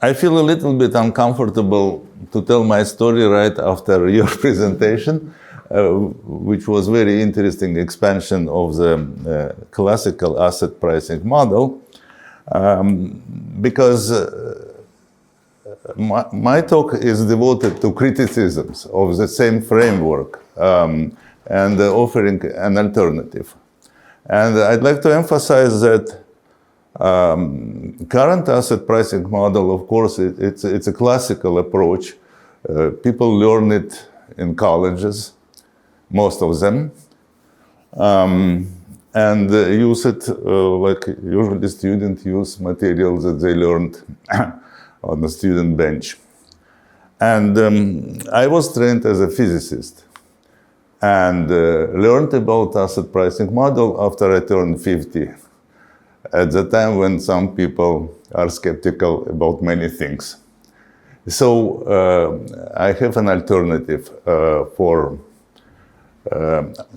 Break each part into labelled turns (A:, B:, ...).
A: I feel a little bit uncomfortable to tell my story right after your presentation, which was very interesting expansion of the classical asset pricing model, because my talk is devoted to criticisms of the same framework and offering an alternative. And I'd like to emphasize that current asset pricing model, of course, it's a classical approach. People learn it in colleges, most of them, and use it like usually students use materials that they learned on the student bench. And I was trained as a physicist and learned about asset pricing model after I turned 50. At the time when some people are skeptical about many things. So I have an alternative for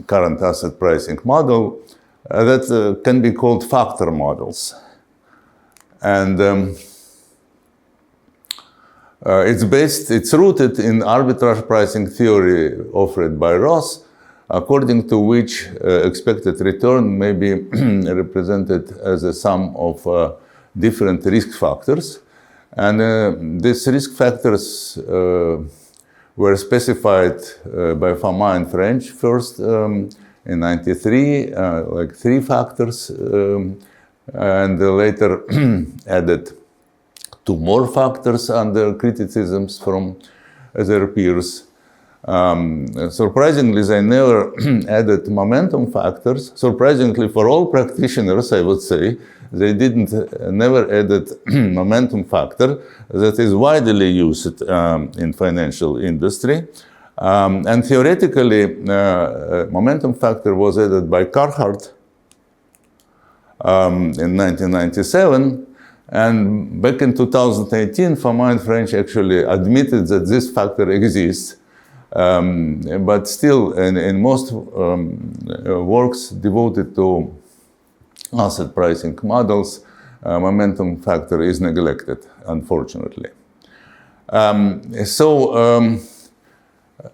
A: current asset pricing model that can be called factor models. And it's rooted in arbitrage pricing theory offered by Ross, according to which expected return may be represented as a sum of different risk factors. And these risk factors were specified by Fama and French first in 93, like 3 factors, and later added 2 more factors under criticisms from their peers. Surprisingly, they never added momentum factors. Surprisingly for all practitioners, I would say, they never added momentum factor that is widely used in financial industry. And theoretically, momentum factor was added by Carhart in 1997. And back in 2018, Fama and French actually admitted that this factor exists. But still, in most works devoted to asset pricing models, momentum factor is neglected, unfortunately.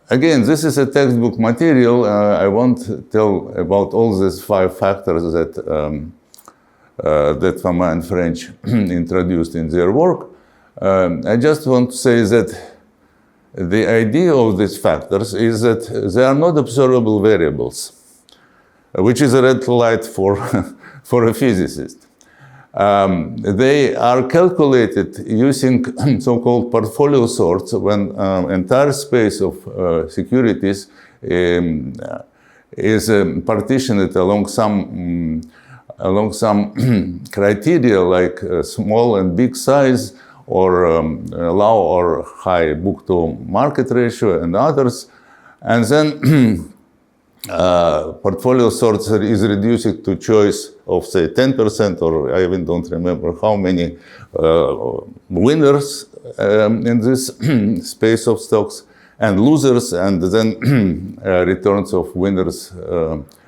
A: Again, this is a textbook material. I won't tell about all these 5 factors that that Fama and French introduced in their work. I just want to say that the idea of these factors is that they are not observable variables, which is a red light for, for a physicist. They are calculated using so-called portfolio sorts when entire space of securities is partitioned along some criteria like small and big size, or low or high book-to-market ratio and others. And then portfolio sorts is reduced to choice of, say, 10%, or I even don't remember how many winners in this space of stocks, and losers, and then returns of winners.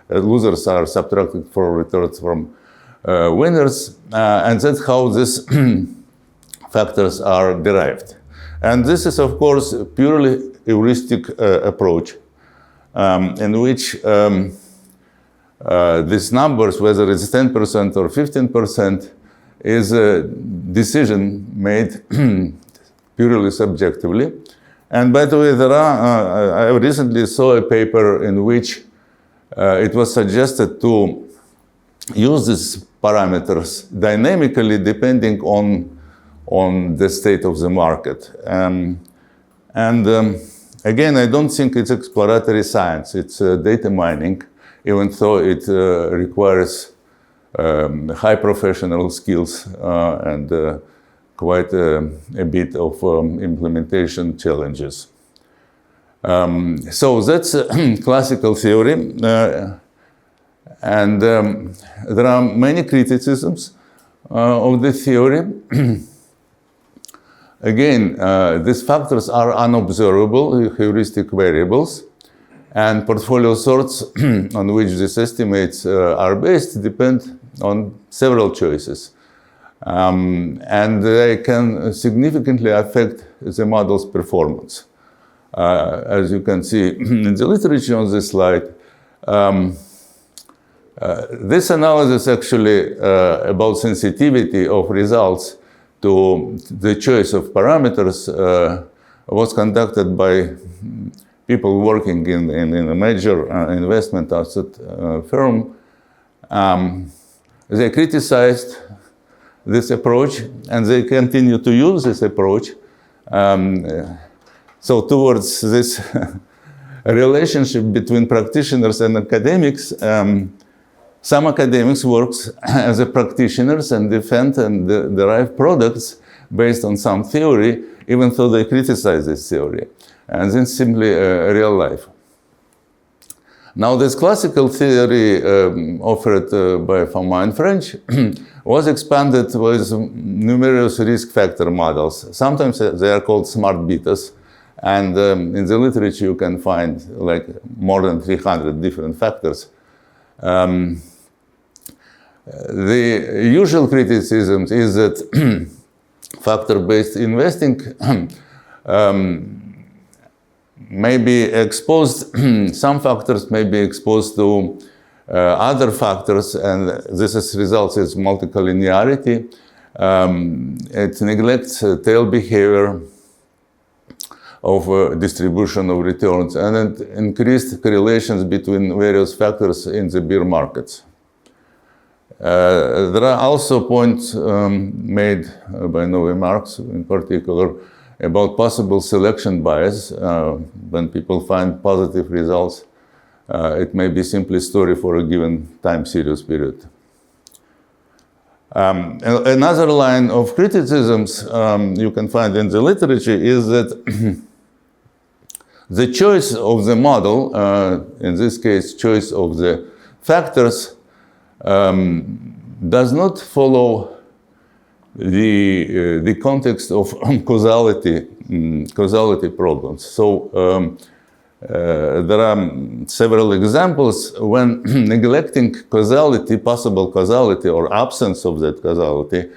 A: Losers are subtracted for returns from winners, and that's how this factors are derived. And this is, of course, a purely heuristic approach in which these numbers, whether it's 10% or 15%, is a decision made purely subjectively. And by the way, I recently saw a paper in which it was suggested to use these parameters dynamically depending on the state of the market. Again, I don't think it's exploratory science. It's data mining, even though it requires high professional skills and quite a bit of implementation challenges. So that's classical theory. And there are many criticisms of the theory. Again, these factors are unobservable, heuristic variables, and portfolio sorts on which these estimates are based depend on several choices. And they can significantly affect the model's performance. As you can see in the literature on this slide, this analysis actually about sensitivity of results to the choice of parameters was conducted by people working in a major investment asset firm. They criticized this approach, and they continue to use this approach. So towards this relationship between practitioners and academics, some academics work as a practitioners and defend and derive products based on some theory, even though they criticize this theory. And then simply real life. Now, this classical theory offered by Fama and French was expanded with numerous risk factor models. Sometimes they are called smart betas. And in the literature, you can find like more than 300 different factors. The usual criticism is that factor-based investing may be exposed, some factors may be exposed to other factors, and this results in multicollinearity. It neglects tail behavior of distribution of returns, and it increased correlations between various factors in the bear markets. There are also points made by Novi Marx, in particular, about possible selection bias. When people find positive results, it may be simply a story for a given time series period. Another line of criticisms you can find in the literature is that the choice of the model, in this case, choice of the factors, does not follow the context of causality problems. So there are several examples when neglecting causality, possible causality, or absence of that causality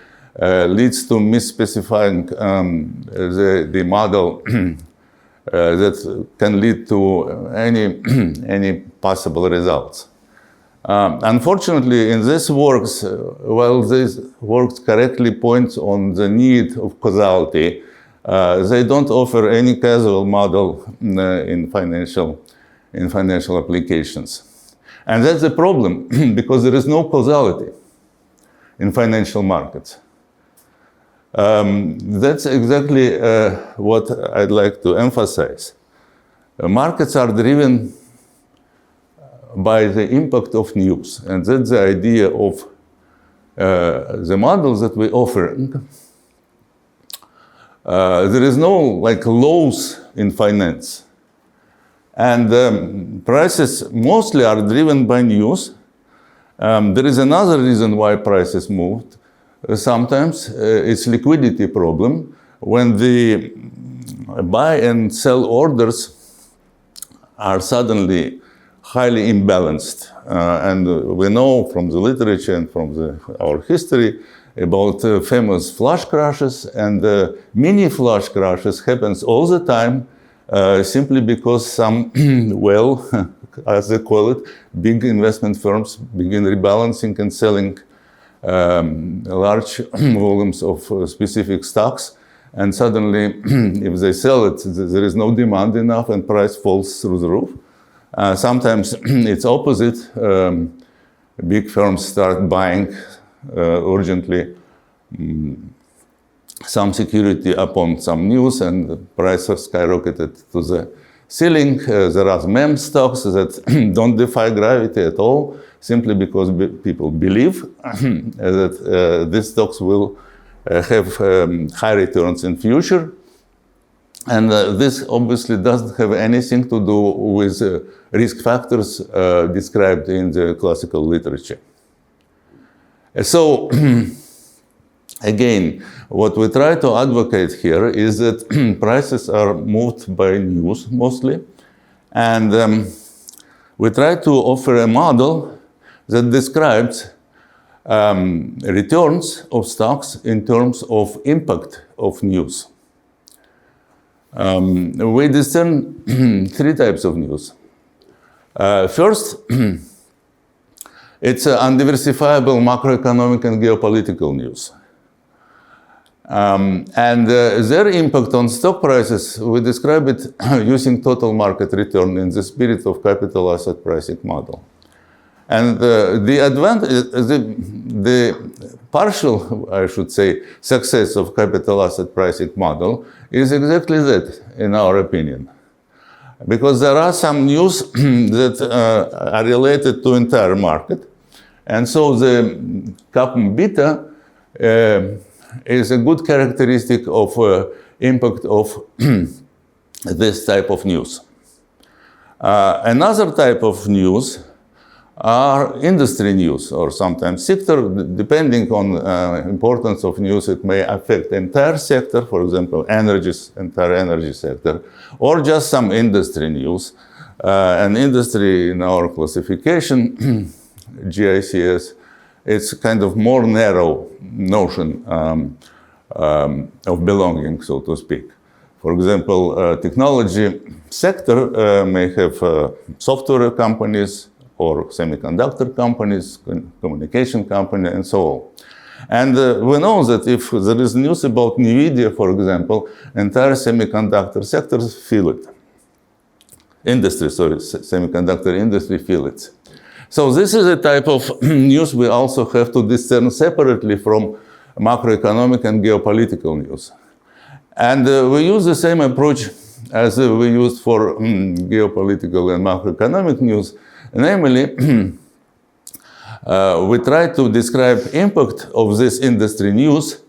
A: leads to misspecifying the model that can lead to any possible results. Unfortunately, in these works, while these works correctly point on the need of causality, they don't offer any causal model in financial applications. And that's the problem, because there is no causality in financial markets. That's exactly what I'd like to emphasize. Markets are driven by the impact of news, and that's the idea of the models that we offer. There is no like laws in finance, and prices mostly are driven by news. There is another reason why prices moved. Sometimes it's liquidity problem when the buy and sell orders are suddenly highly imbalanced. And we know from the literature and from our history about famous flash crashes, and mini flash crashes happens all the time simply because some, well, as they call it, big investment firms begin rebalancing and selling large volumes of specific stocks, and suddenly if they sell it, there is no demand enough and price falls through the roof. Sometimes it's opposite. Big firms start buying urgently some security upon some news, and the prices skyrocketed to the ceiling. There are meme stocks that don't defy gravity at all, simply because people believe that these stocks will have high returns in future. And this obviously doesn't have anything to do with risk factors described in the classical literature. So, again, what we try to advocate here is that prices are moved by news mostly, and we try to offer a model that describes returns of stocks in terms of impact of news. We discern three types of news. First, it's undiversifiable macroeconomic and geopolitical news. Their impact on stock prices, we describe it using total market return in the spirit of capital asset pricing model. And the partial, I should say, success of capital asset pricing model is exactly that, in our opinion. Because there are some news that are related to entire market. And so the kappa beta is a good characteristic of impact of this type of news. Another type of news are industry news, or sometimes sector, depending on importance of news. It may affect the entire sector, for example, entire energy sector, or just some industry news. An industry in our classification, GICS, it's kind of more narrow notion of belonging, so to speak. For example, technology sector may have software companies or semiconductor companies, communication company, and so on. And we know that if there is news about NVIDIA, for example, entire semiconductor sectors feel it. Semiconductor industry feel it. So this is a type of news we also have to discern separately from macroeconomic and geopolitical news. And we use the same approach as we used for geopolitical and macroeconomic news. Namely, we try to describe impact of this industry news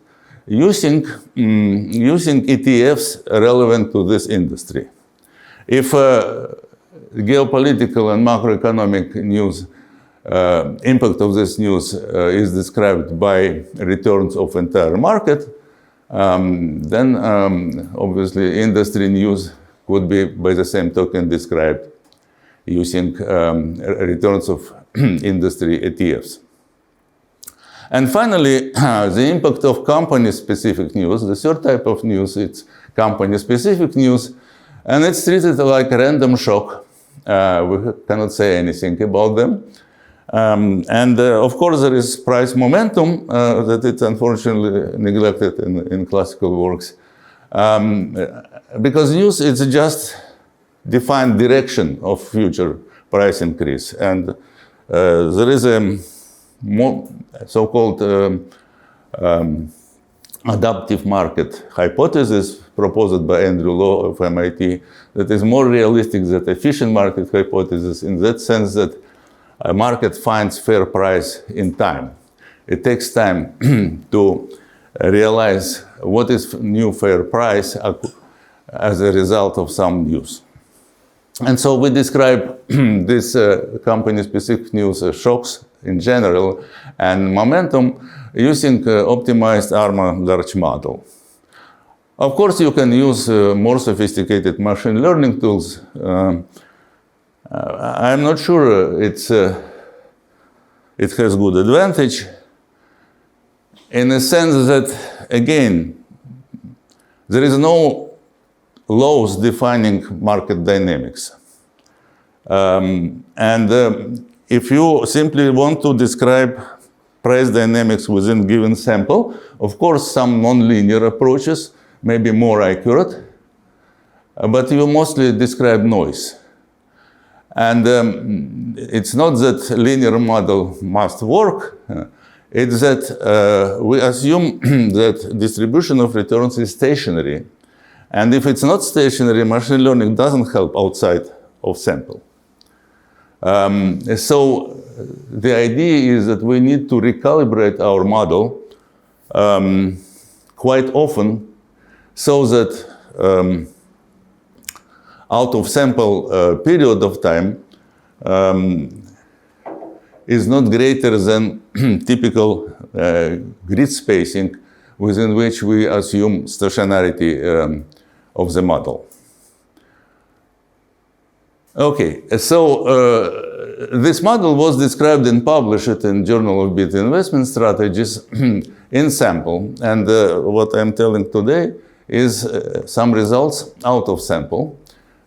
A: using ETFs relevant to this industry. If geopolitical and macroeconomic news, impact of this news is described by returns of entire market, then obviously industry news could be by the same token described using returns of industry ETFs. And finally, the impact of company-specific news. The third type of news, it's company-specific news, and it's treated like a random shock. We cannot say anything about them. Of course, there is price momentum that it's unfortunately neglected in classical works. Because news is just defined direction of future price increase. And there is a so-called adaptive market hypothesis proposed by Andrew Law of MIT that is more realistic than efficient market hypothesis in that sense that a market finds fair price in time. It takes time to realize what is new fair price as a result of some news. And so we describe this company-specific news as shocks in general and momentum using optimized ARMA large model. Of course, you can use more sophisticated machine learning tools. I'm not sure it has good advantage in a sense that, again, there is no laws defining market dynamics. If you simply want to describe price dynamics within given sample, of course, some nonlinear approaches may be more accurate, but you mostly describe noise. And it's not that linear model must work, it's that we assume that distribution of returns is stationary. And if it's not stationary, machine learning doesn't help outside of sample. So the idea is that we need to recalibrate our model quite often so that out of sample period of time is not greater than typical grid spacing within which we assume stationarity of the model. Okay, so this model was described and published in Journal of Beta Investment Strategies in sample. And what I'm telling today is some results out of sample.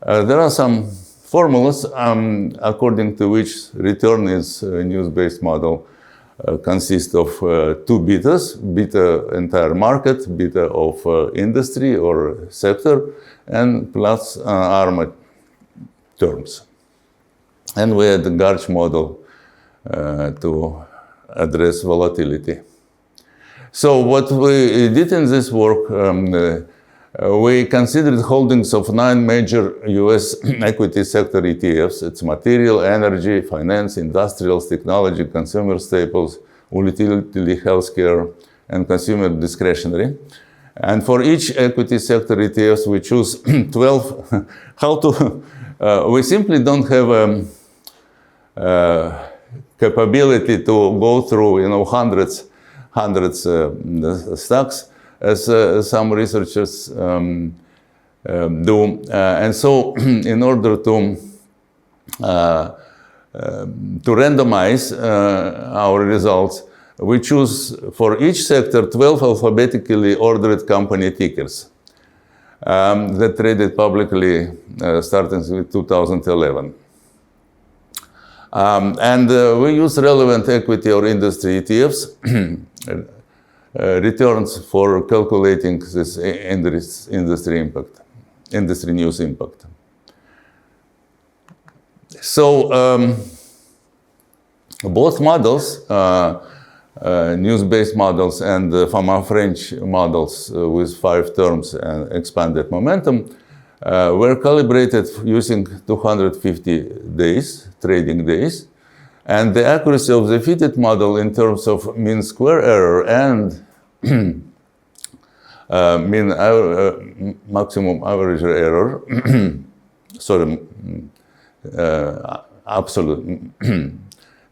A: There are some formulas according to which return is a news-based model consists of two betas, beta entire market, beta of industry or sector, and plus ARMA terms. And we had the Garch model to address volatility. So what we did in this work, we considered holdings of 9 major US equity sector ETFs. It's material, energy, finance, industrials, technology, consumer staples, utility, healthcare, and consumer discretionary. And for each equity sector ETFs, we choose 12. How to? We simply don't have capability to go through, hundreds stocks, as some researchers do. And so, in order to randomize our results, we choose for each sector 12 alphabetically ordered company tickers that traded publicly starting with 2011. And we use relevant equity or industry ETFs returns for calculating this industry impact, industry news impact. So both models, news-based models and Fama-French models with 5 terms and expanded momentum, were calibrated using 250 days, trading days, and the accuracy of the fitted model in terms of mean square error and maximum average error, sorry,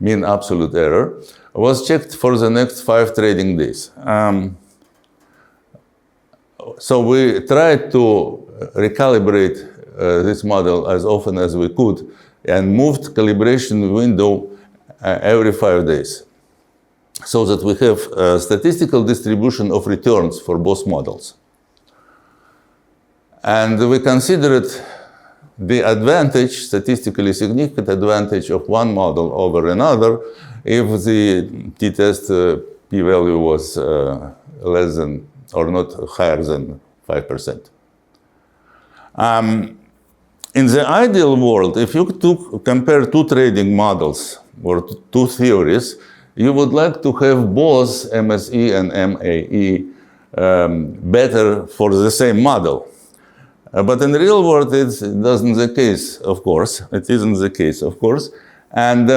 A: mean absolute error, was checked for the next 5 trading days. So we tried to recalibrate this model as often as we could and moved calibration window every 5 days so that we have a statistical distribution of returns for both models. And we considered the advantage, statistically significant advantage of one model over another if the t-test p-value was less than or not higher than 5%. In the ideal world, if you compare 2 trading models or 2 theories, you would like to have both MSE and MAE better for the same model. But in the real world, it isn't the case, of course. It isn't the case, of course. And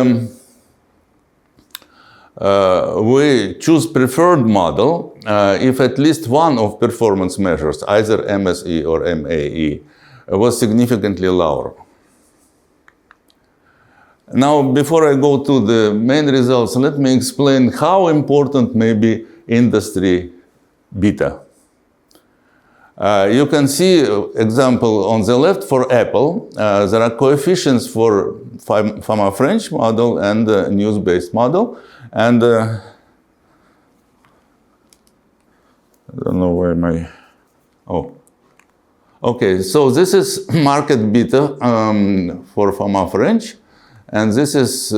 A: we choose preferred model if at least one of performance measures, either MSE or MAE, was significantly lower. Now, before I go to the main results, let me explain how important may be industry beta. You can see example on the left for Apple. There are coefficients for Fama-French model and news-based model. And I don't know where my, okay, so this is market beta for Fama-French, and this is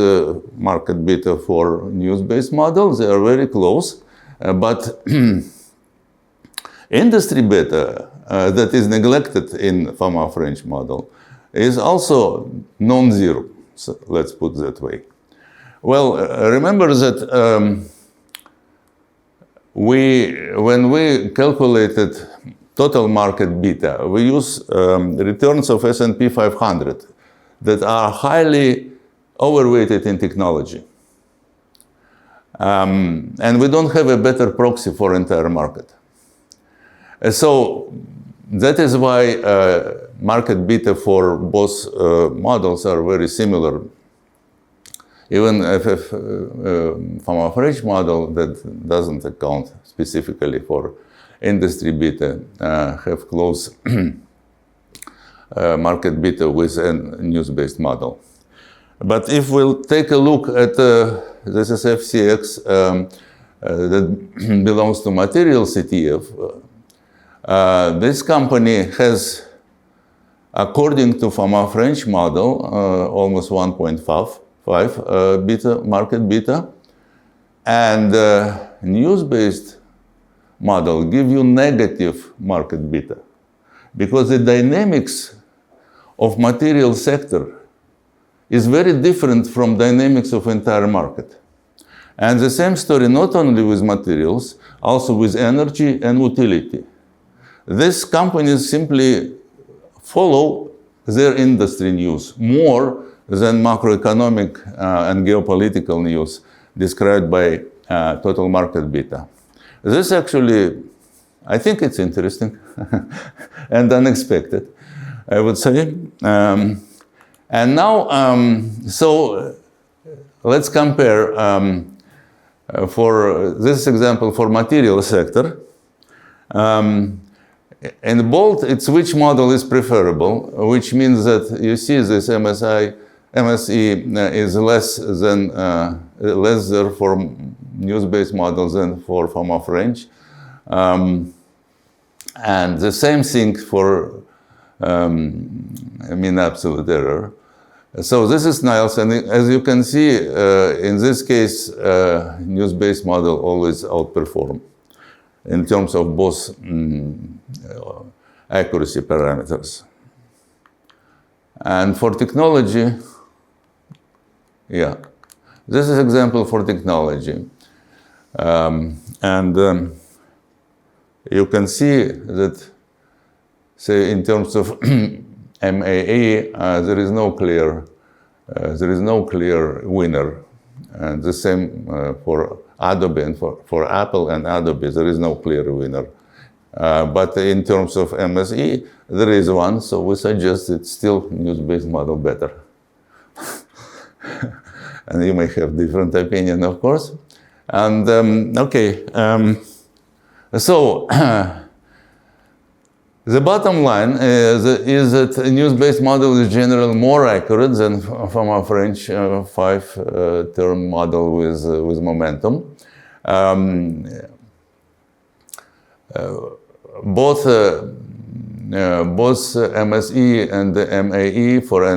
A: market beta for news-based models. They are very close, but industry beta that is neglected in Fama-French model is also non-zero, so let's put it that way. Well, remember that when we calculated total market beta, we use returns of S&P 500 that are highly overweighted in technology. And we don't have a better proxy for entire market. So that is why market beta for both models are very similar. Even if from a French model that doesn't account specifically for industry beta have close market beta with a news-based model. But if we'll take a look at this is FCX that belongs to Materials ETF, this company has, according to FAMA French model, almost 1.5 beta, market beta, and news-based model give you negative market beta, because the dynamics of material sector is very different from dynamics of entire market. And the same story not only with materials, also with energy and utility. These companies simply follow their industry news more than macroeconomic and geopolitical news described by total market beta. This actually, I think it's interesting and unexpected, I would say. And now, so let's compare for this example for material sector. In bold, it's which model is preferable, which means that you see this MSE is less there for news-based models than for FAMA French. And the same thing for mean absolute error. So this is Niles, and as you can see, in this case, news-based model always outperform in terms of both accuracy parameters. And for technology, yeah, this is example for technology. You can see that, say, in terms of MAE, there is no clear winner, and the same for Adobe and for Apple and Adobe, there is no clear winner. But in terms of MSE, there is one, so we suggest it's still news-based model better. And you may have different opinion, of course. And so the bottom line is that a news-based model is generally more accurate than FAMA French 5-term model with momentum. Both MSE and the MAE for a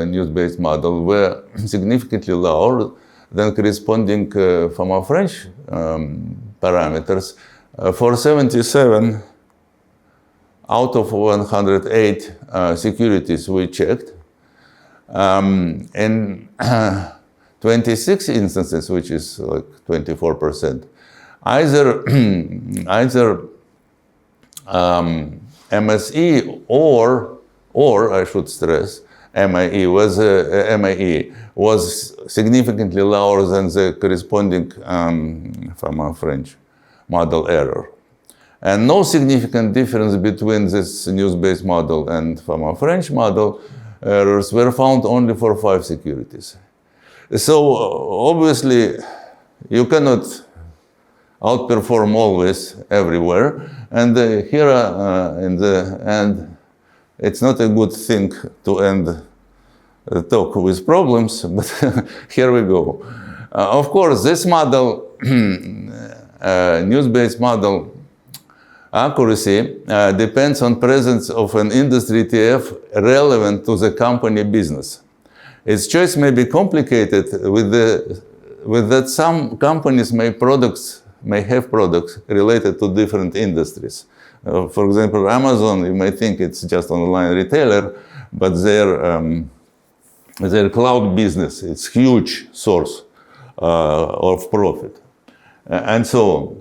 A: news-based model were significantly lower than corresponding FAMA French parameters for 77 out of 108 securities we checked. In 26 instances, which is like 24%, either MSE or I should stress, MAE was significantly lower than the corresponding FAMA French model error. And no significant difference between this news-based model and FAMA French model errors were found only for 5 securities. So obviously, you cannot outperform always everywhere. And here in the end, it's not a good thing to end the talk with problems, but here we go. Of course, this model, news-based model accuracy depends on presence of an industry ETF relevant to the company business. Its choice may be complicated with that some companies may have products related to different industries. For example, Amazon, you may think it's just an online retailer, but their cloud business, it's huge source of profit, and so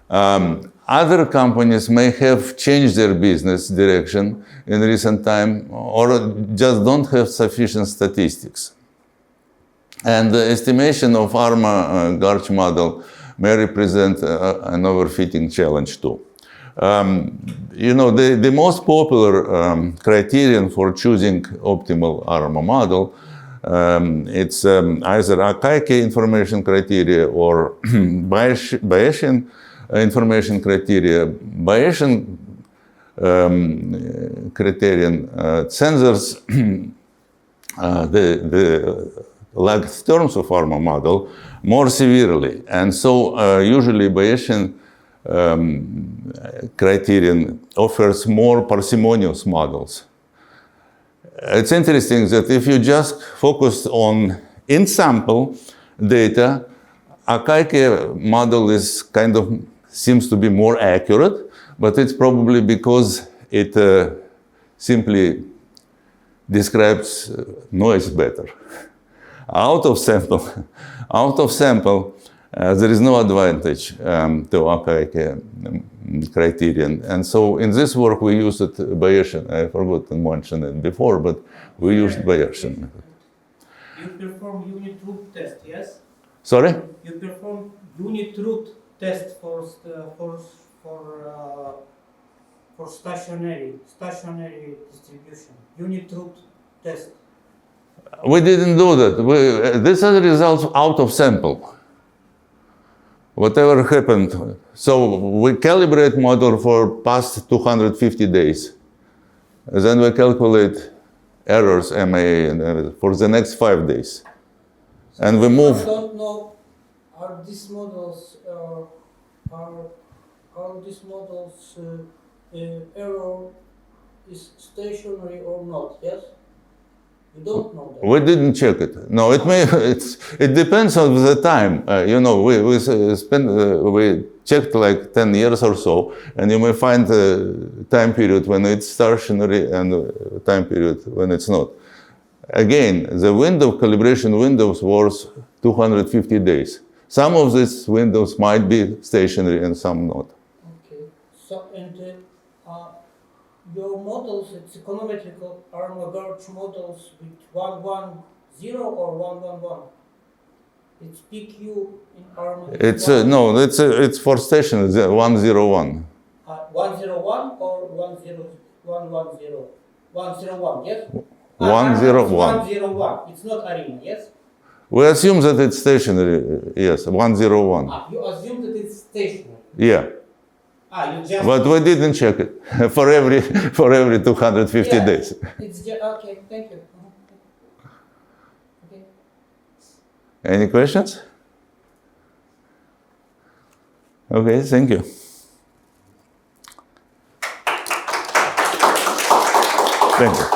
A: on. Other companies may have changed their business direction in recent time or just don't have sufficient statistics. And the estimation of ARMA-GARCH model may represent an overfitting challenge too. The most popular criterion for choosing optimal ARMA model, it's either Akaike information criteria or Bayesian information criteria. Bayesian criterion censors the length terms of our model more severely. And so usually Bayesian criterion offers more parsimonious models. It's interesting that if you just focus on in-sample data, Akaike model is kind of seems to be more accurate, but it's probably because it simply describes noise better. Out of sample, there is no advantage to Akaike criterion. And so in this work we used Bayesian. I forgot to mention it before, but we used Bayesian.
B: You perform unit root test, yes?
A: Sorry?
B: You perform unit root test for stationary distribution. Unit root test.
A: We didn't do that. These are the results out of sample. Whatever happened. So we calibrate model for past 250 days. Then we calculate errors, MAA, and everything for the next 5 days. And we move.
C: I don't know, are these models error is stationary or not, yes? You don't know that.
A: We didn't check it. No, it depends on the time. We checked like 10 years or so, and you may find a time period when it's stationary and a time period when it's not. Again, the calibration windows was 250 days. Some of these windows might be stationary and some not.
C: Okay. So, and your models, it's econometrical, are Lagrange models with 110 or 111? It's PQ in Arm.
A: It's for stationary 101.
C: 101 or 110? 101, yes?
A: 101.
C: 101. It's not ARIMA, yes?
A: We assume that it's stationary, yes, 101.
C: You assume that it's stationary?
A: Yeah.
C: You just...
A: But we didn't check it for every 250 days.
C: It's just, okay, thank you. Okay.
A: Any questions? Okay, thank you. Thank you.